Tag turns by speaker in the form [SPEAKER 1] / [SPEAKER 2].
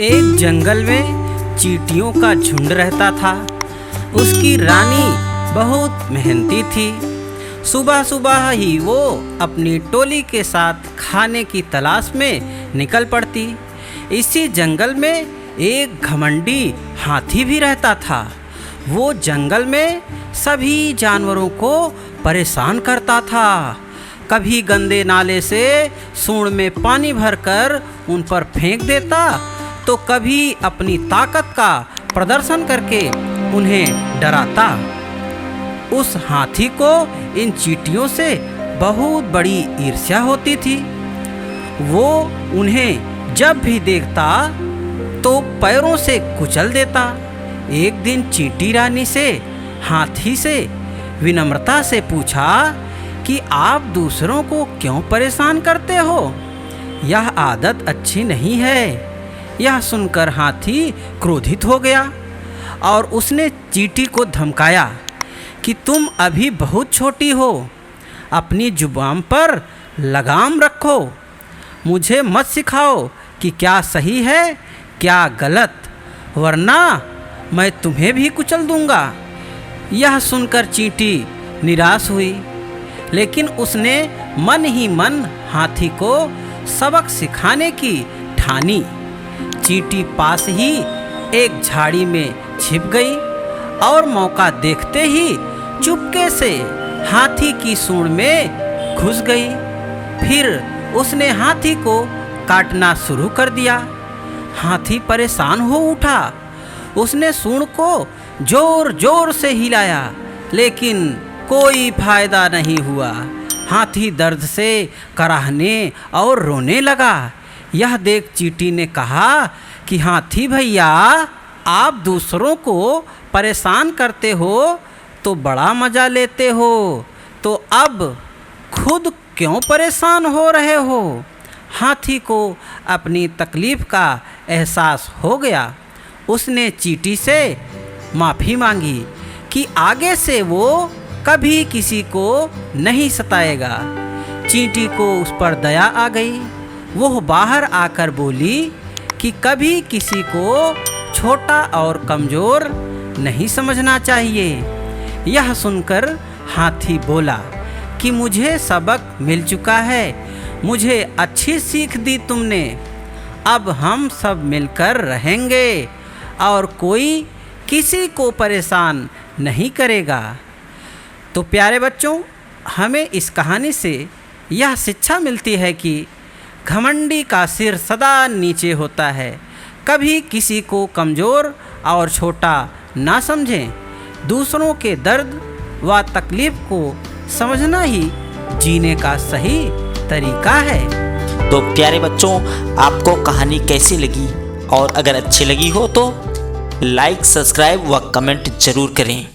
[SPEAKER 1] एक जंगल में चींटियों का झुंड रहता था। उसकी रानी बहुत मेहनती थी। सुबह सुबह ही वो अपनी टोली के साथ खाने की तलाश में निकल पड़ती। इसी जंगल में एक घमंडी हाथी भी रहता था। वो जंगल में सभी जानवरों को परेशान करता था। कभी गंदे नाले से सूंड में पानी भरकर उन पर फेंक देता, तो कभी अपनी ताकत का प्रदर्शन करके उन्हें डराता। उस हाथी को इन चींटियों से बहुत बड़ी ईर्ष्या होती थी। वो उन्हें जब भी देखता तो पैरों से कुचल देता। एक दिन चींटी रानी से हाथी से विनम्रता से पूछा कि आप दूसरों को क्यों परेशान करते हो? यह आदत अच्छी नहीं है। यह सुनकर हाथी क्रोधित हो गया और उसने चींटी को धमकाया कि तुम अभी बहुत छोटी हो, अपनी जुबान पर लगाम रखो। मुझे मत सिखाओ कि क्या सही है क्या गलत, वरना मैं तुम्हें भी कुचल दूंगा। यह सुनकर चींटी निराश हुई, लेकिन उसने मन ही मन हाथी को सबक सिखाने की ठानी। चींटी पास ही एक झाड़ी में छिप गई और मौका देखते ही चुपके से हाथी की सूंड में घुस गई। फिर उसने हाथी को काटना शुरू कर दिया। हाथी परेशान हो उठा। उसने सूंड को जोर जोर से हिलाया, लेकिन कोई फायदा नहीं हुआ। हाथी दर्द से कराहने और रोने लगा। यह देख चींटी ने कहा कि हाथी भैया, आप दूसरों को परेशान करते हो तो बड़ा मज़ा लेते हो, तो अब खुद क्यों परेशान हो रहे हो? हाथी को अपनी तकलीफ़ का एहसास हो गया। उसने चींटी से माफ़ी मांगी कि आगे से वो कभी किसी को नहीं सताएगा। चींटी को उस पर दया आ गई। वो बाहर आकर बोली कि कभी किसी को छोटा और कमज़ोर नहीं समझना चाहिए। यह सुनकर हाथी बोला कि मुझे सबक मिल चुका है, मुझे अच्छी सीख दी तुमने। अब हम सब मिलकर रहेंगे और कोई किसी को परेशान नहीं करेगा। तो प्यारे बच्चों, हमें इस कहानी से यह शिक्षा मिलती है कि घमंडी का सिर सदा नीचे होता है। कभी किसी को कमज़ोर और छोटा ना समझें। दूसरों के दर्द व तकलीफ़ को समझना ही जीने का सही तरीका है।
[SPEAKER 2] तो प्यारे बच्चों, आपको कहानी कैसी लगी? और अगर अच्छी लगी हो तो लाइक, सब्सक्राइब व कमेंट ज़रूर करें।